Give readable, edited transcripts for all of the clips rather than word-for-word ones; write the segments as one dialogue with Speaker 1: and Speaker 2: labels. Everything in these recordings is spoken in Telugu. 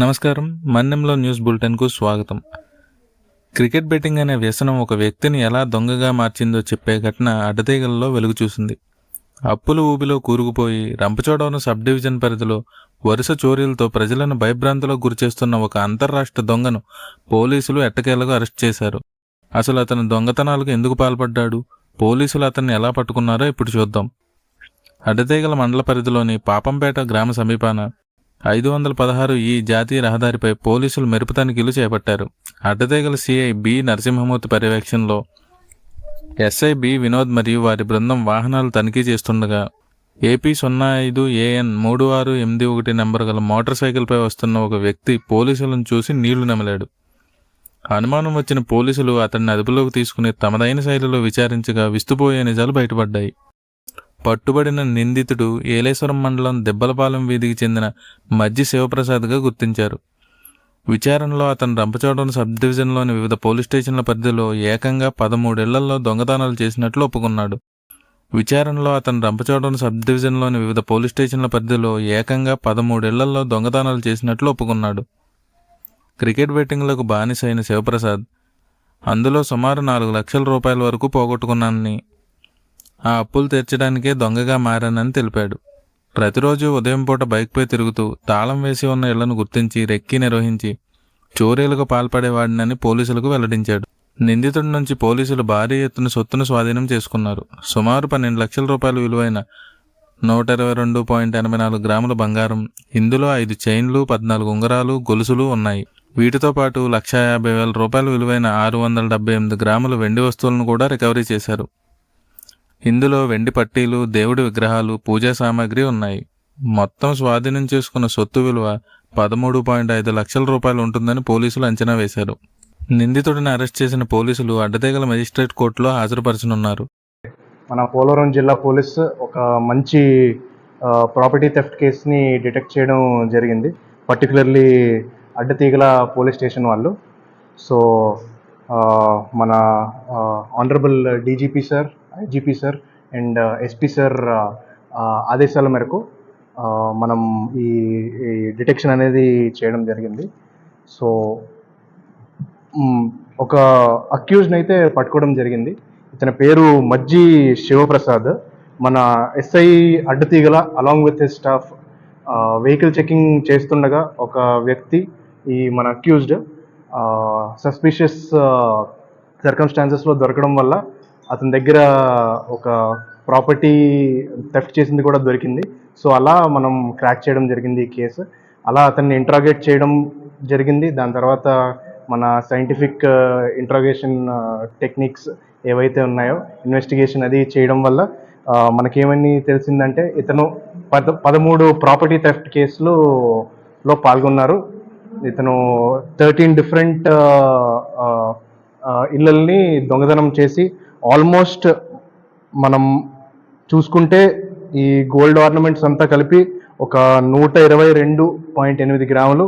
Speaker 1: నమస్కారం. మన్నెంలో న్యూస్ బులెటిన్కు స్వాగతం. క్రికెట్ బెట్టింగ్ అనే వ్యసనం ఒక వ్యక్తిని ఎలా దొంగగా మార్చిందో చెప్పే ఘటన అడ్డతీగలలో వెలుగు చూసింది. అప్పుల ఊబిలో కూరుకుపోయి రంపచోడవరం సబ్ డివిజన్ పరిధిలో వరుస చోరీలతో ప్రజలను భయభ్రాంతులకు గురిచేస్తున్న ఒక అంతర్రాష్ట్ర దొంగను పోలీసులు ఎట్టకేలకు అరెస్ట్ చేశారు. అసలు అతను దొంగతనాలకు ఎందుకు పాల్పడ్డాడు, పోలీసులు అతన్ని ఎలా పట్టుకున్నారో ఇప్పుడు చూద్దాం. అడ్డతీగల మండల పరిధిలోని పాపంపేట గ్రామ సమీపాన 516 ఈ జాతీయ రహదారిపై పోలీసులు మెరుపు తనిఖీలు చేపట్టారు. అడ్డతీగల సిఐ బి నరసింహమూర్తి పర్యవేక్షణలో ఎస్ఐ బి వినోద్ మరియు వారి బృందం వాహనాలు తనిఖీ చేస్తుండగా ఏపీ 05 AN 3681 నెంబర్ గల మోటార్ సైకిల్పై వస్తున్న ఒక వ్యక్తి పోలీసులను చూసి నీళ్లు నమిలాడు. అనుమానం వచ్చిన పోలీసులు అతన్ని అదుపులోకి తీసుకుని తమదైన శైలిలో విచారించగా విస్తుపోయే నిజాలు బయటపడ్డాయి. పట్టుబడిన నిందితుడు ఏలేశ్వరం మండలం దెబ్బలపాలెం వీధికి చెందిన మజ్జి శివప్రసాద్గా గుర్తించారు. విచారణలో అతను రంపచోడవరం సబ్ డివిజన్లోని వివిధ పోలీస్ స్టేషన్ల పరిధిలో ఏకంగా 13 ఇళ్లలో దొంగతనాలు చేసినట్లు ఒప్పుకున్నాడు. విచారణలో అతను రంపచోడవరం సబ్ డివిజన్లోని వివిధ పోలీస్ స్టేషన్ల పరిధిలో ఏకంగా 13 ఇళ్లలో దొంగతనాలు చేసినట్లు ఒప్పుకున్నాడు. క్రికెట్ బెట్టింగ్లకు బానిసైన శివప్రసాద్ అందులో సుమారు 4 లక్షల రూపాయల వరకు పోగొట్టుకున్నానని, ఆ అప్పులు తీర్చడానికే దొంగగా మారానని తెలిపాడు. ప్రతిరోజు ఉదయం పూట బైక్పై తిరుగుతూ తాళం వేసి ఉన్న ఇళ్లను గుర్తించి రెక్కి నిర్వహించి చోరీలకు పాల్పడేవాడినని పోలీసులకు వెల్లడించాడు. నిందితుడి నుంచి పోలీసులు భారీ ఎత్తున సొత్తును స్వాధీనం చేసుకున్నారు. సుమారు 12 లక్షల రూపాయల విలువైన 122.84 గ్రాముల బంగారం, ఇందులో 5 చైన్లు, 14 ఉంగరాలు, గొలుసులు ఉన్నాయి. వీటితో పాటు 1,50,000 రూపాయల విలువైన 678 గ్రాముల వెండి వస్తువులను కూడా రికవరీ చేశారు. ఇందులో వెండి పట్టీలు, దేవుడి విగ్రహాలు, పూజా సామాగ్రి ఉన్నాయి. మొత్తం స్వాధీనం చేసుకున్న సొత్తు విలువ 13.5 లక్షల రూపాయలు ఉంటుందని పోలీసులు అంచనా వేశారు. నిందితుడిని అరెస్ట్ చేసిన పోలీసులు అడ్డతీగల మెజిస్ట్రేట్ కోర్టులో హాజరుపరచనున్నారు.
Speaker 2: మన పోలవరం జిల్లా పోలీస్ ఒక మంచి ప్రాపర్టీ థెఫ్ట్ కేసుని డిటెక్ట్ చేయడం జరిగింది. పర్టికులర్లీ అడ్డతీగల పోలీస్ స్టేషన్ వాళ్ళు. సో మన honourable DGP sir, IGP sir and SP sir ఆదేశాల మేరకు మనం ఈ డిటెక్షన్ అనేది చేయడం జరిగింది. సో ఒక అక్యూజ్ని అయితే పట్టుకోవడం జరిగింది. ఇతని పేరు మజ్జి శివప్రసాద్. మన SI Addateegala along with his staff vehicle checking చేస్తుండగా ఒక వ్యక్తి, ఈ మన అక్యూజ్డ్ సస్పిషియస్ సర్కమ్స్టాన్సెస్లో దొరకడం వల్ల అతని దగ్గర ఒక ప్రాపర్టీ థెఫ్ట్ చేసింది కూడా దొరికింది. సో అలా మనం క్రాక్ చేయడం జరిగింది ఈ కేసు. అలా అతన్ని ఇంట్రాగేట్ చేయడం జరిగింది. దాని తర్వాత మన సైంటిఫిక్ ఇంట్రాగేషన్ టెక్నిక్స్ ఏవైతే ఉన్నాయో ఇన్వెస్టిగేషన్ అది చేయడం వల్ల మనకేమని తెలిసిందంటే ఇతను 13 ప్రాపర్టీ థెఫ్ట్ కేసులో పాల్గొన్నారు. ఇతను 13 డిఫరెంట్ ఇళ్ళల్ని దొంగతనం చేసి ఆల్మోస్ట్ మనం చూసుకుంటే ఈ గోల్డ్ ఆర్నమెంట్స్ అంతా కలిపి ఒక 122.8 గ్రాములు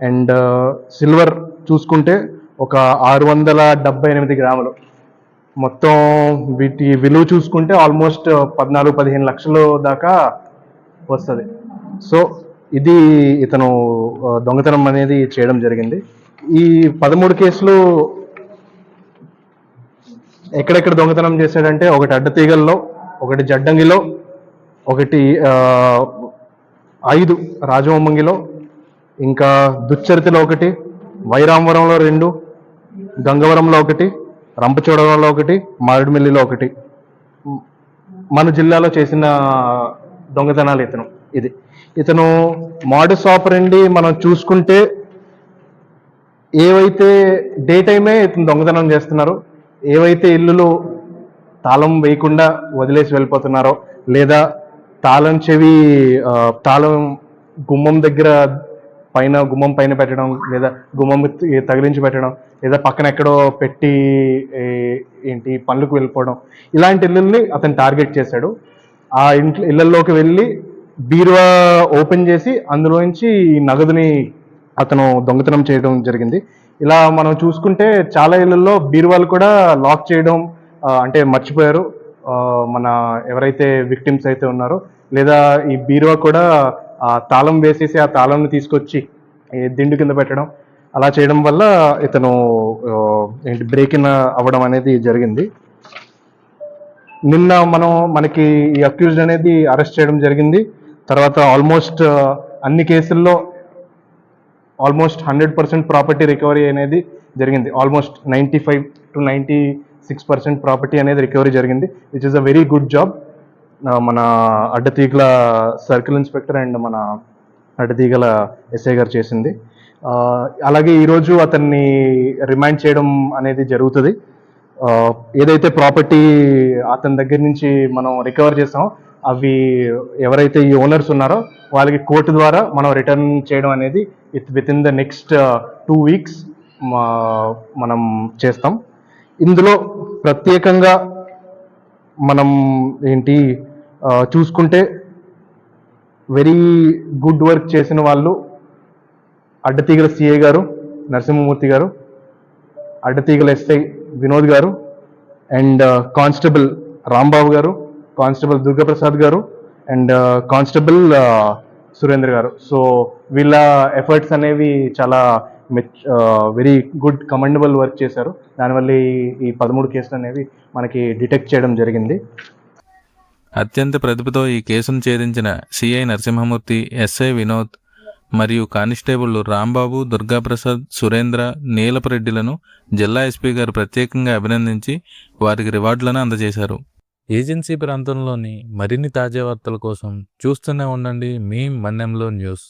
Speaker 2: అండ్ సిల్వర్ చూసుకుంటే ఒక 678 గ్రాములు, మొత్తం వీటి విలువ చూసుకుంటే ఆల్మోస్ట్ 14-15 లక్షలు దాకా వస్తుంది. సో ఇది ఇతను దొంగతనం అనేది చేయడం జరిగింది. ఈ 13 కేసులు ఎక్కడెక్కడ దొంగతనం చేశాడంటే ఒకటి అడ్డతీగల్లో, ఒకటి జడ్డంగిలో, ఒకటి 5 రాజవొమ్మంగిలో, ఇంకా దుచ్చరితిలో ఒకటి, వైరామవరంలో 2, గంగవరంలో ఒకటి, రంపచోడవరంలో ఒకటి, మారేడుమిల్లిలో ఒకటి మన జిల్లాలో చేసిన దొంగతనాలు ఇతను మోడస్ ఆపరెండి మనం చూసుకుంటే ఏవైతే డే టైమే ఇతను దొంగతనం చేస్తున్నారో, ఏవైతే ఇల్లులు తాళం వేయకుండా వదిలేసి వెళ్ళిపోతున్నారో, లేదా తాళం గుమ్మం దగ్గర గుమ్మం పైన పెట్టడం, లేదా గుమ్మం తగిలించి పెట్టడం, లేదా పక్కన ఎక్కడో పెట్టి పనులకు వెళ్ళిపోవడం, ఇలాంటి ఇళ్ళని అతను టార్గెట్ చేశాడు. ఆ ఇళ్ళల్లోకి వెళ్ళి బీరువా ఓపెన్ చేసి అందులోంచి నగదుని అతను దొంగతనం చేయడం జరిగింది. ఇలా మనం చూసుకుంటే చాలా ఇళ్ళల్లో బీరువాలు కూడా లాక్ చేయడం అంటే మర్చిపోయారు మన ఎవరైతే విక్టిమ్స్ అయితే ఉన్నారో, లేదా ఈ బీరువా కూడా ఆ తాళం వేసేసి ఆ తాళంని తీసుకొచ్చి ఈ దిండు కింద పెట్టడం అలా చేయడం వల్ల ఇతను బ్రేక్ ఇన్ అవ్వడం అనేది జరిగింది. నిన్న మనకి ఈ అక్యూజ్డ్ అనేది అరెస్ట్ చేయడం జరిగింది. తర్వాత ఆల్మోస్ట్ అన్ని కేసుల్లో ఆల్మోస్ట్ 100% ప్రాపర్టీ రికవరీ అనేది జరిగింది. ఆల్మోస్ట్ 95 to 96% ప్రాపర్టీ అనేది రికవరీ జరిగింది, which is a very good job మన అడ్డతీగల సర్కిల్ ఇన్స్పెక్టర్ అండ్ మన అడ్డతీగల ఎస్ఐ గారు చేసింది. అలాగే ఈరోజు అతన్ని రిమాండ్ చేయడం అనేది జరుగుతుంది. ఏదైతే ప్రాపర్టీ అతని దగ్గర నుంచి మనం రికవర్ చేసామో అవి ఎవరైతే ఈ ఓనర్స్ ఉన్నారో వాళ్ళకి కోర్టు ద్వారా మనం రిటర్న్ చేయడం అనేది with in the next 2 weeks మనం చేస్తాం. ఇందులో ప్రత్యేకంగా మనం చూసుకుంటే వెరీ గుడ్ వర్క్ చేసిన వాళ్ళు అడ్డతీగల సిఐ గారు నరసింహమూర్తి గారు, అడ్డతీగల ఎస్ఐ వినోద్ గారు, అండ్ కానిస్టేబుల్ రాంబాబు గారు, కానిస్టేబుల్ దుర్గాప్రసాద్ గారు, అండ్ కానిస్టేబుల్ సురేంద్ర గారు. సో వీళ్ళ ఎఫర్ట్స్ అనేవి చాలా వెరీ గుడ్ కమెండబుల్ వర్క్ చేశారు. దానివల్ల ఈ 13 కేసులు అనేవి మనకి డిటెక్ట్ చేయడం జరిగింది.
Speaker 1: అత్యంత ప్రతిభతో ఈ కేసును ఛేదించిన సిఐ నరసింహమూర్తి, ఎస్ఐ వినోద్ మరియు కానిస్టేబుల్ రాంబాబు, దుర్గాప్రసాద్, సురేంద్ర, నీలపరెడ్డిలను జిల్లా ఎస్పీ గారు ప్రత్యేకంగా అభినందించి వారికి రివార్డులను అందజేశారు. ఏజెన్సీ ప్రాంతంలోని మరిన్ని తాజా వార్తల కోసం చూస్తూనే ఉండండి మీ మన్నెంలో న్యూస్.